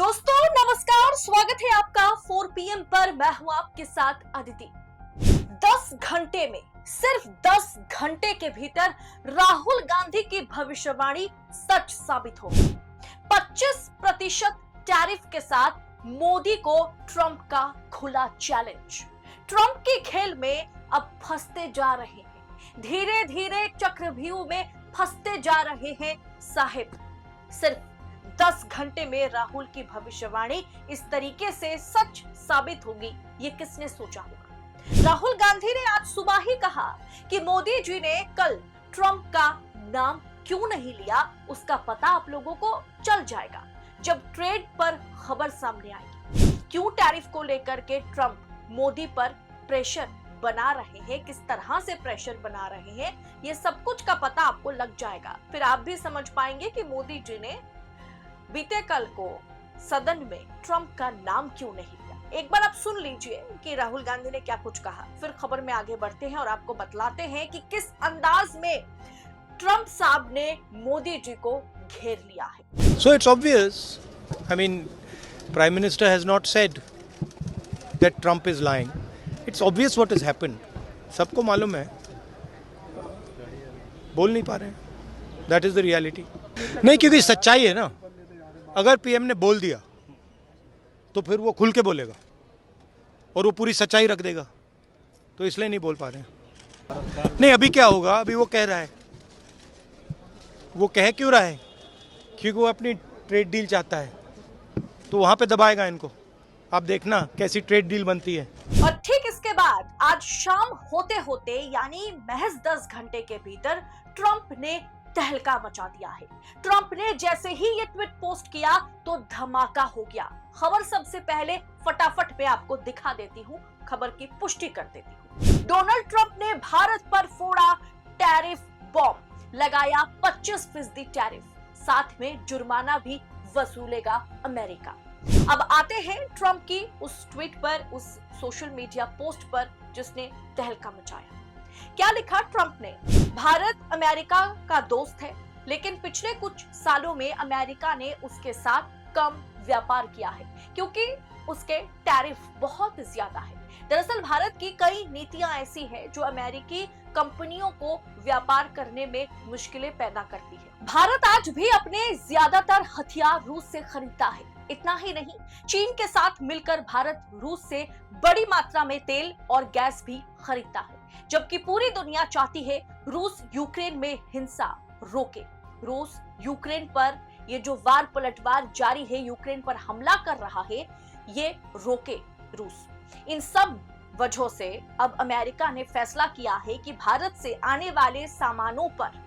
दोस्तों नमस्कार, स्वागत है आपका 4 PM पर। मैं हूं आपके साथ अदिति। 10 घंटे में, सिर्फ 10 घंटे के भीतर राहुल गांधी की भविष्यवाणी सच साबित हो गई। 25% टैरिफ के साथ मोदी को ट्रंप का खुला चैलेंज। ट्रंप के खेल में अब फंसते जा रहे हैं, धीरे धीरे चक्रव्यूह में फंसते जा रहे हैं साहिब। सिर्फ 10 घंटे में राहुल की भविष्यवाणी इस तरीके से सच साबित होगी, ये किसने सोचा होगा। राहुल गांधी ने आज सुबह ही कहा कि मोदी जी ने कल ट्रंप का नाम क्यों नहीं लिया, उसका पता आप लोगों को चल जाएगा जब ट्रेड पर खबर सामने आएगी। क्यों टैरिफ को लेकर के ट्रंप मोदी पर प्रेशर बना रहे हैं, किस तरह से प्रेशर बना रहे हैं, ये सब कुछ का पता आपको लग जाएगा। फिर आप भी समझ पाएंगे कि मोदी जी ने बीते कल को सदन में ट्रंप का नाम क्यों नहीं लिया। एक बार आप सुन लीजिए कि राहुल गांधी ने क्या कुछ कहा, फिर खबर में आगे बढ़ते हैं और आपको बतलाते हैं कि किस अंदाज में ट्रंप साहब ने मोदी जी को घेर लिया है। So it's obvious. I mean, Prime Minister has not said that Trump is lying. It's obvious what has happened. सबको मालूम है, बोल नहीं पा रहे हैं. That is the reality. नहीं, क्योंकि सच्चाई है ना. अगर पीएम ने बोल दिया तो फिर वो खुल के बोलेगा और वो पूरी सच्चाई रख देगा, तो इसलिए नहीं बोल पा रहे हैं. नहीं, अभी क्या होगा, अभी वो कह रहा है. वो कह क्यों रहा है? क्योंकि वो अपनी ट्रेड डील चाहता है, तो वहां पे दबाएगा इनको. आप देखना कैसी ट्रेड डील बनती है. और ठीक इसके बाद आज शाम होते होते यानी महज 10 घंटे के भीतर ट्रंप ने तहलका मचा दिया है। ट्रंप ने जैसे ही ये ट्वीट पोस्ट किया तो धमाका हो गया। खबर सबसे पहले फटाफट पे आपको दिखा देती हूँ, खबर की पुष्टि कर देती हूँ। डोनाल्ड ट्रंप ने भारत पर फोड़ा टैरिफ बॉम्ब, लगाया 25% टैरिफ, साथ में जुर्माना भी वसूलेगा अमेरिका। अब आते हैं ट्रंप की उस ट्वीट पर, उस सोशल मीडिया पोस्ट पर जिसने तहलका मचाया। क्या लिखा ट्रंप ने? भारत अमेरिका का दोस्त है, लेकिन पिछले कुछ सालों में अमेरिका ने उसके साथ कम व्यापार किया है क्योंकि उसके टैरिफ बहुत ज्यादा है। दरअसल भारत की कई नीतियां ऐसी हैं जो अमेरिकी कंपनियों को व्यापार करने में मुश्किलें पैदा करती है। भारत आज भी अपने ज्यादातर हथियार रूस से खरीदता है। इतना ही नहीं, चीन के साथ मिलकर भारत रूस से बड़ी मात्रा में तेल और गैस भी खरीदता है, जबकि पूरी दुनिया चाहती है रूस यूक्रेन में हिंसा रोके। रूस यूक्रेन पर ये जो वार पलटवार जारी है, यूक्रेन पर हमला कर रहा है, ये रोके रूस। इन सब वजहों से अब अमेरिका ने फैसला किया है कि भारत से आने वाले सामानों पर,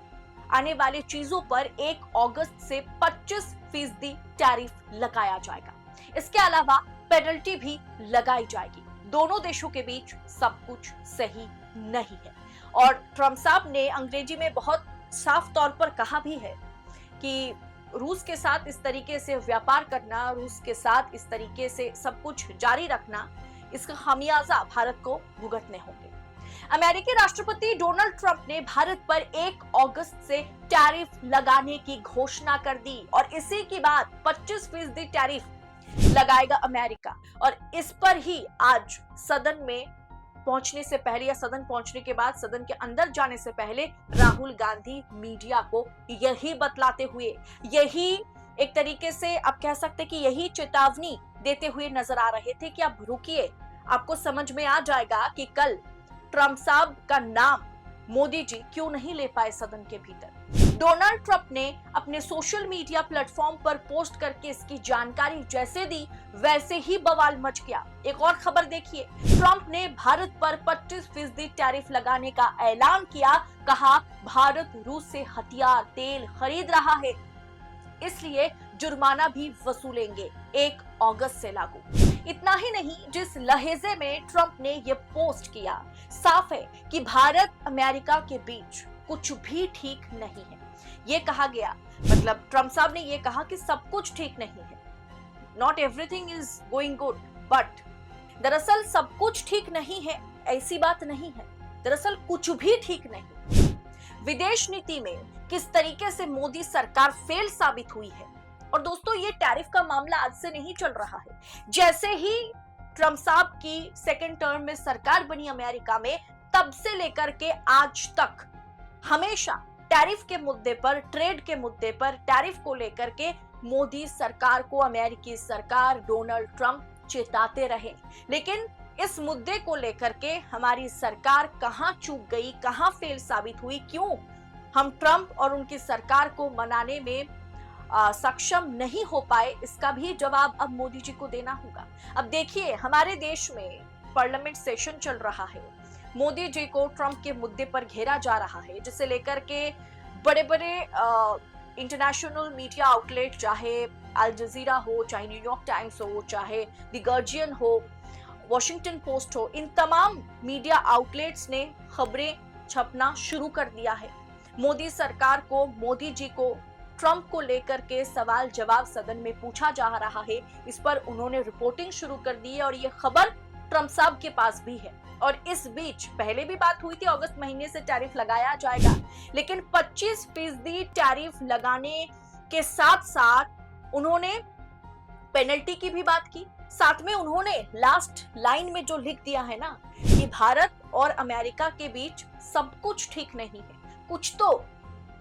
आने वाले चीजों पर 1 अगस्त से 25% टैरिफ लगाया जाएगा। इसके अलावा पेनल्टी भी लगाई जाएगी। दोनों देशों के बीच सब कुछ सही नहीं है। और ट्रंप साहब ने अंग्रेजी में बहुत साफ तौर पर कहा भी है कि रूस के साथ इस तरीके से व्यापार करना, रूस के साथ इस तरीके से सब कुछ जारी रखना, इसका खामियाजा भारत को भुगतने होंगे। अमेरिकी राष्ट्रपति डोनाल्ड ट्रंप ने भारत पर 1 अगस्त से टैरिफ लगाने की घोषणा कर दी और इसी के बाद 25% टैरिफ लगाएगा अमेरिका। और इस पर ही आज सदन में पहुंचने से पहले या सदन पहुंचने के बाद, सदन के अंदर जाने से पहले राहुल गांधी मीडिया को यही बतलाते हुए, यही एक तरीके से आप कह सकते हैं कि यही चेतावनी देते हुए नजर आ रहे थे कि आप रुकिए, आपको समझ में आ जाएगा कि कल ट्रंप साहब का नाम मोदी जी क्यों नहीं ले पाए सदन के भीतर। डोनाल्ड ट्रंप ने अपने सोशल मीडिया प्लेटफॉर्म पर पोस्ट करके इसकी जानकारी जैसे दी वैसे ही बवाल मच गया। एक और खबर देखिए, ट्रंप ने भारत पर 25% टैरिफ लगाने का ऐलान किया। कहा भारत रूस से हथियार तेल खरीद रहा है, इसलिए जुर्माना भी वसूलेंगे 1 अगस्त से लागू। इतना ही नहीं, जिस लहजे में ट्रंप ने ये पोस्ट किया, साफ है कि भारत अमेरिका के बीच कुछ भी ठीक नहीं है। ये कहा गया, मतलब ट्रंप साहब ने ये कहा कि सब कुछ ठीक नहीं है, not everything is going good, but दरअसल सब कुछ ठीक नहीं है ऐसी बात नहीं है। दरअसल कुछ भी ठीक नहीं। विदेश नीति में किस तरीके से मोदी सरकार फेल साबित हुई है और दोस्तों ये टैरिफ का मामला आज से नहीं चल रहा है। जैसे ही ट्रम्प साहब की सेकेंड टर्म में सरकार बनी अमेरिका में, तब से लेकर के आज तक हमेशा टैरिफ के मुद्दे पर, ट्रेड के मुद्दे पर, टैरिफ को लेकर के मोदी सरकार को अमेरिकी सरकार, डोनाल्ड ट्रंप चेताते रहे। लेकिन इस मुद्दे को लेकर के हमारी सरकार कहां चूक गई, कहां फेल साबित हुई, क्यों हम ट्रंप और उनकी सरकार को मनाने में सक्षम नहीं हो पाए, इसका भी जवाब अब मोदी जी को देना होगा। अब देखिए, हमारे देश में पार्लियामेंट सेशन चल रहा है, मोदी जी को ट्रंप के मुद्दे पर घेरा जा रहा है, जिसे लेकर के बड़े बड़े इंटरनेशनल मीडिया आउटलेट, चाहे अल जजीरा हो, चाहे न्यूयॉर्क टाइम्स हो, चाहे द गार्जियन हो, वॉशिंगटन पोस्ट हो, इन तमाम मीडिया आउटलेट्स ने खबरें छपना शुरू कर दिया है। मोदी सरकार को, मोदी जी को ट्रंप को लेकर के सवाल जवाब सदन में पूछा जा रहा है। इस पर उन्होंने रिपोर्टिंग शुरू कर दी है और ये खबर ट्रंप साहब के पास भी है। और इस बीच पहले भी बात हुई थी, अगस्त महीने से टैरिफ लगाया जाएगा, लेकिन 25% टैरिफ लगाने के साथ साथ उन्होंने पेनल्टी की भी बात की। साथ में उन्होंने लास्ट लाइन में जो लिख दिया है ना कि भारत और अमेरिका के बीच सब कुछ ठीक नहीं है, कुछ तो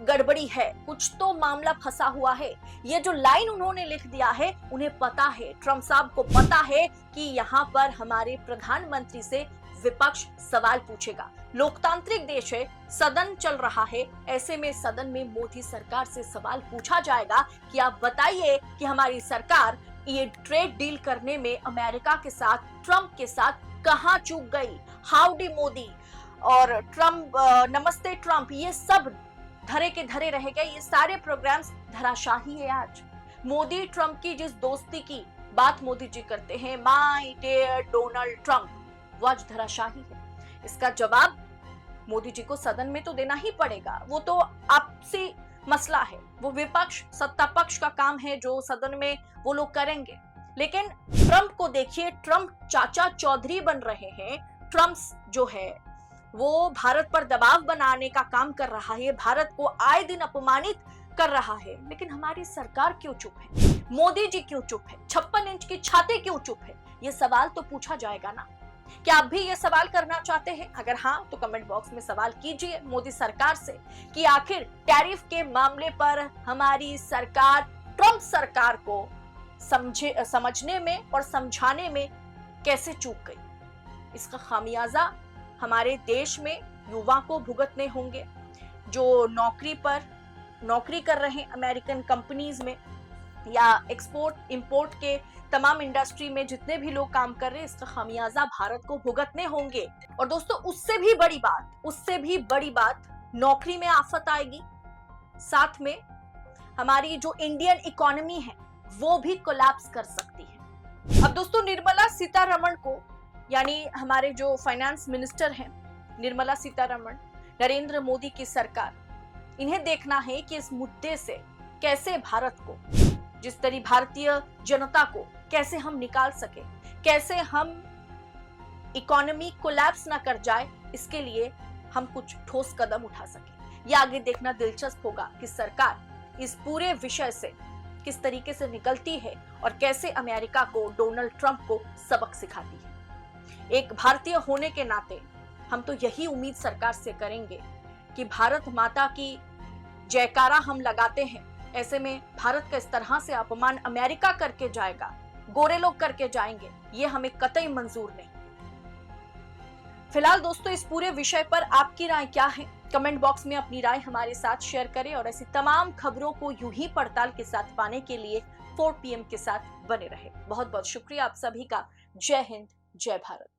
गड़बड़ी है, कुछ तो मामला फंसा हुआ है। ये जो लाइन उन्होंने लिख दिया है, उन्हें पता है, ट्रंप साहब को पता है कि यहाँ पर हमारे प्रधानमंत्री से विपक्ष सवाल पूछेगा। लोकतांत्रिक देश है, सदन चल रहा है, ऐसे में सदन में मोदी सरकार से सवाल पूछा जाएगा कि आप बताइए कि हमारी सरकार ये ट्रेड डील करने में अमेरिका के साथ, ट्रंप के साथ कहां चूक गई। हाउडी मोदी और ट्रंप, नमस्ते ट्रंप, ये सब धरे के धरे रह गए। ये सारे प्रोग्राम्स धराशाही है आज। मोदी ट्रंप की जिस दोस्ती की बात मोदी जी करते हैं, माय डियर डोनाल्ड ट्रंप, वो आज धराशाही है। इसका जवाब मोदी जी को सदन में तो देना ही पड़ेगा। वो तो आपसी मसला है, वो विपक्ष सत्ता पक्ष का काम है, जो सदन में वो लोग करेंगे। लेकिन ट्रंप को देखिए, ट्रंप चाचा चौधरी बन रहे हैं। ट्रंप जो है वो भारत पर दबाव बनाने का काम कर रहा है, भारत को आए दिन अपमानित कर रहा है। लेकिन हमारी सरकार क्यों चुप है, मोदी जी क्यों चुप है, 56 इंच की छाती क्यों चुप है? ये सवाल तो पूछा जाएगा ना। क्या आप भी ये सवाल करना चाहते हैं? अगर हाँ, तो कमेंट बॉक्स में सवाल कीजिए मोदी सरकार से कि आखिर टैरिफ के मामले पर हमारी सरकार ट्रंप सरकार को समझने में और समझाने में कैसे चूक गई। इसका खामियाजा हमारे देश में युवा को भुगतने होंगे, जो नौकरी कर रहे हैं अमेरिकन कंपनीज में या एक्सपोर्ट इंपोर्ट के तमाम इंडस्ट्री में जितने भी लोग काम कर रहे हैं, इसका खामियाजा भारत को भुगतने होंगे। और दोस्तों, उससे भी बड़ी बात, नौकरी में आफत आएगी, साथ में हमारी जो इंडियन इकोनॉमी है वो भी कोलैप्स कर सकती है। अब दोस्तों, निर्मला सीतारमण को, यानी हमारे जो फाइनेंस मिनिस्टर हैं निर्मला सीतारमण, नरेंद्र मोदी की सरकार, इन्हें देखना है कि इस मुद्दे से कैसे भारत को, जिस तरह भारतीय जनता को कैसे हम निकाल सके, कैसे हम इकोनॉमी कोलैप्स ना कर जाए, इसके लिए हम कुछ ठोस कदम उठा सके। ये आगे देखना दिलचस्प होगा कि सरकार इस पूरे विषय से किस तरीके से निकलती है और कैसे अमेरिका को, डोनाल्ड ट्रंप को सबक सिखाती है। एक भारतीय होने के नाते हम तो यही उम्मीद सरकार से करेंगे कि भारत माता की जयकारा हम लगाते हैं, ऐसे में भारत का इस तरह से अपमान अमेरिका करके जाएगा, गोरे लोग करके जाएंगे, ये हमें कतई मंजूर नहीं। फिलहाल दोस्तों, इस पूरे विषय पर आपकी राय क्या है? कमेंट बॉक्स में अपनी राय हमारे साथ शेयर करें और ऐसी तमाम खबरों को यूं ही पड़ताल के साथ पाने के लिए 4 PM के साथ बने रहे। बहुत बहुत शुक्रिया आप सभी का। जय हिंद, जय भारत।